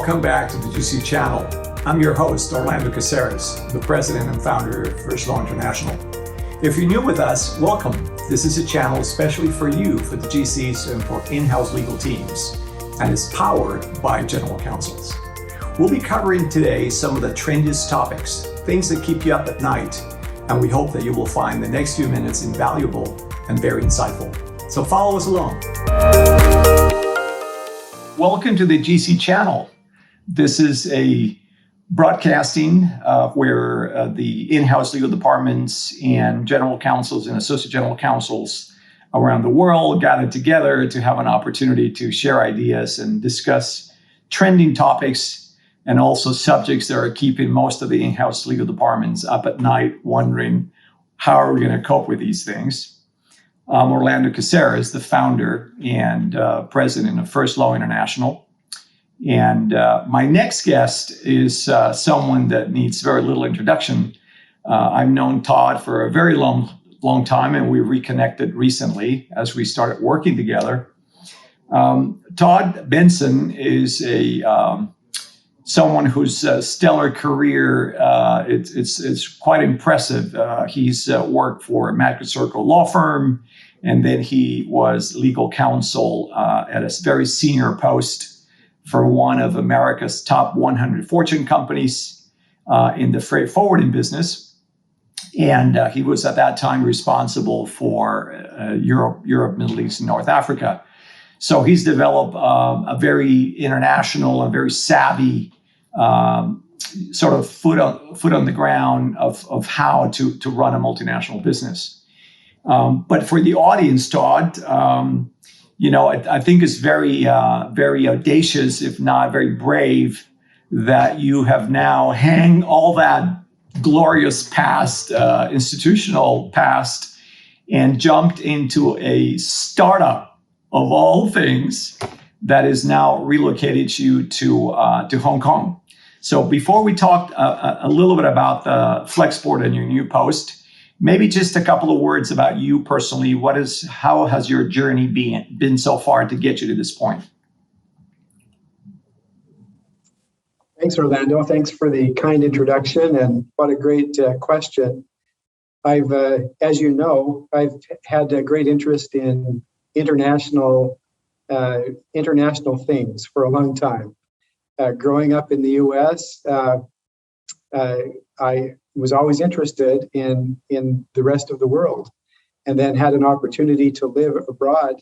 Welcome back to the GC channel. I'm your host, Orlando Casares, the president and founder of First Law International. If you're new with us, welcome. This is a channel especially for you, for the GCs and for in-house legal teams, and is powered by General Counsels. We'll be covering today some of the trendiest topics, things that keep you up at night, and we hope that you will find the next few minutes invaluable and very insightful. So follow us along. Welcome to the GC channel. This is a broadcasting where the in-house legal departments and general counsels and associate general counsels around the world gather together to have an opportunity to share ideas and discuss trending topics and also subjects that are keeping most of the in-house legal departments up at night wondering how are we going to cope with these things. I'm Orlando Casares, the founder and president of First Law International. And my next guest is someone that needs very little introduction. I've known Todd for a very long time, and we reconnected recently as we started working together. Todd Benson is someone whose stellar career, it's quite impressive. He's worked for a Magic Circle law firm, and then he was legal counsel at a very senior post for one of America's top 100 Fortune companies in the freight forwarding business. And he was at that time responsible for Europe, Middle East, and North Africa. So he's developed a very international and very savvy sort of foot on the ground of how to run a multinational business. But for the audience, Todd, I think it's very audacious, if not very brave, that you have now hang all that glorious past, institutional past, and jumped into a startup of all things that is now relocated you to Hong Kong. So before we talk a little bit about the Flexport and your new post, maybe just a couple of words about you personally. How has your journey been so far to get you to this point? Thanks, Orlando. Thanks for the kind introduction, and what a great question. I've, as you know, I've had a great interest in international things for a long time. Growing up in the U.S., I was always interested in the rest of the world, and then had an opportunity to live abroad,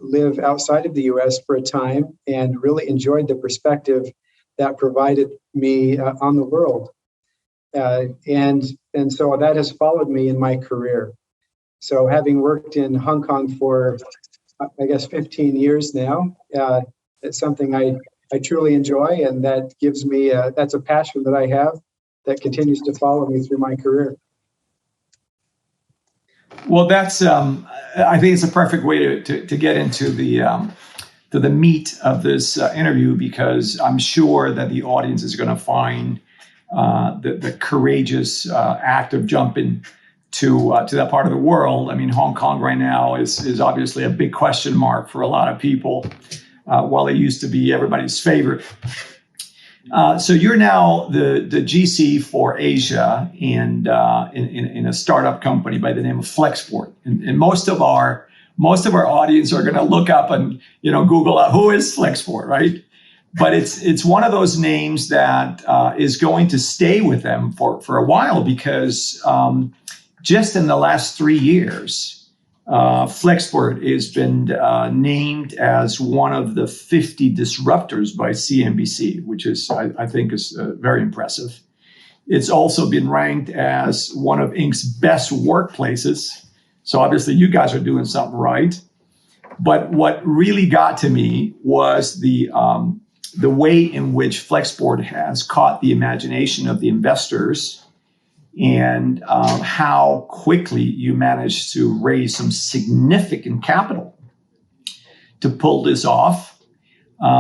live outside of the U.S. for a time, and really enjoyed the perspective that provided me on the world. And so that has followed me in my career. So having worked in Hong Kong for, I guess, 15 years now, it's something I truly enjoy, and that gives me, that's a passion that I have that continues to follow me through my career. Well, that's, I think it's a perfect way to get into the meat of this interview, because I'm sure that the audience is going to find the courageous act of jumping to that part of the world. I mean, Hong Kong right now is obviously a big question mark for a lot of people, while it used to be everybody's favorite. So you're now the GC for Asia and in a startup company by the name of Flexport. And most of our audience are going to look up and Google out who is Flexport, right? But it's one of those names that is going to stay with them for a while, because just in the last 3 years, Flexport has been named as one of the 50 disruptors by CNBC, which is, I think, is very impressive. It's also been ranked as one of Inc.'s best workplaces. So obviously, you guys are doing something right. But what really got to me was the way in which Flexport has caught the imagination of the investors, and how quickly you managed to raise some significant capital to pull this off.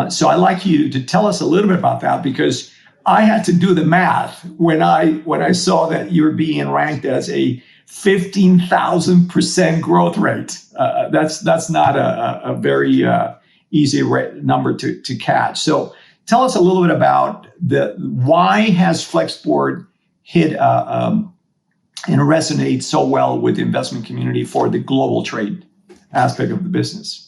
So I'd like you to tell us a little bit about that, because I had to do the math when I saw that you were being ranked as a 15,000% growth rate. That's not a very easy number to catch. So tell us a little bit about why has Flexport hit and resonate so well with the investment community for the global trade aspect of the business?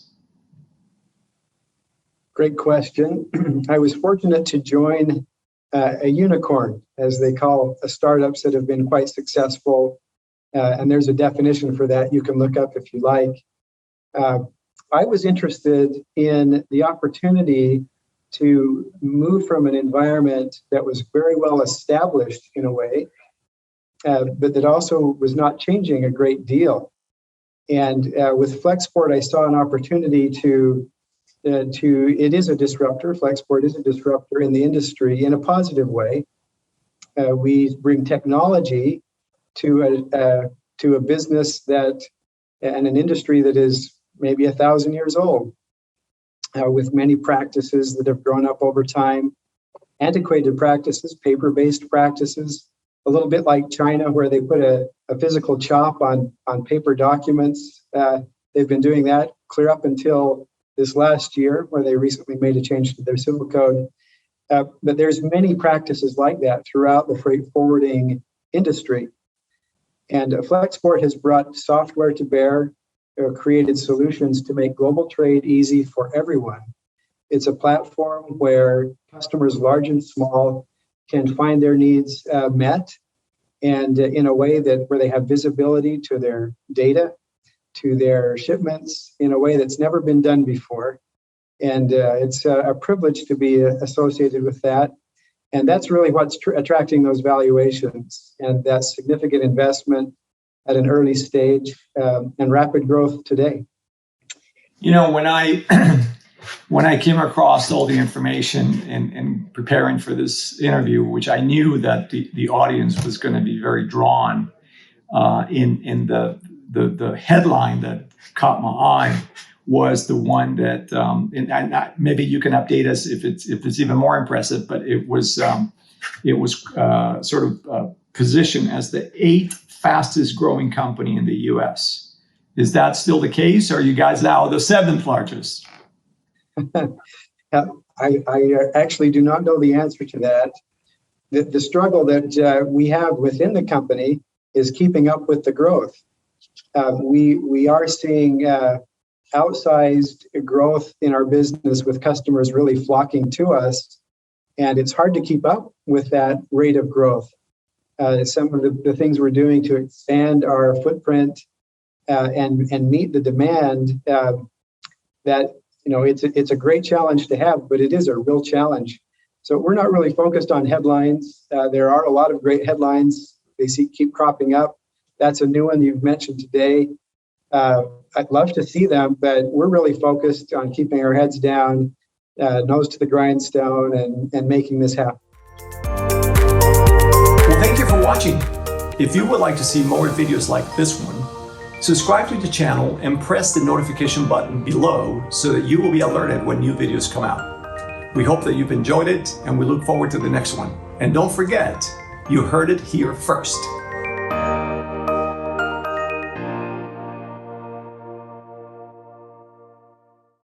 Great question. I was fortunate to join a unicorn, as they call startups that have been quite successful. And there's a definition for that you can look up if you like. I was interested in the opportunity to move from an environment that was very well established in a way, but that also was not changing a great deal. And with Flexport, I saw an opportunity it is a disruptor. Flexport is a disruptor in the industry in a positive way. We bring technology to a business and an industry that is maybe 1,000 years old, with many practices that have grown up over time, antiquated practices, paper-based practices, a little bit like China, where they put a physical chop on paper documents. They've been doing that clear up until this last year, where they recently made a change to their civil code. But there's many practices like that throughout the freight forwarding industry. And Flexport has brought software to bear, created solutions to make global trade easy for everyone. It's a platform where customers large and small can find their needs met, and in a way where they have visibility to their data, to their shipments, in a way that's never been done before. And it's a privilege to be associated with that. And that's really what's attracting those valuations and that significant investment at an early stage and rapid growth today. You know, when I came across all the information and preparing for this interview, which I knew that the audience was going to be very drawn in the headline that caught my eye was the one that and maybe you can update us if it's even more impressive, but it was sort of positioned as the 8th fastest growing company in the U.S. Is that still the case, or are you guys now the 7th largest? I actually do not know the answer to that. The struggle that we have within the company is keeping up with the growth. We are seeing outsized growth in our business, with customers really flocking to us, and it's hard to keep up with that rate of growth. Some of the things we're doing to expand our footprint and meet the demand, that it's a great challenge to have, but it is a real challenge. So we're not really focused on headlines. There are a lot of great headlines. They keep cropping up. That's a new one you've mentioned today. I'd love to see them, but we're really focused on keeping our heads down, nose to the grindstone, and making this happen. Well, thank you for watching. If you would like to see more videos like this one, subscribe to the channel and press the notification button below so that you will be alerted when new videos come out. We hope that you've enjoyed it, and we look forward to the next one. And don't forget, you heard it here first.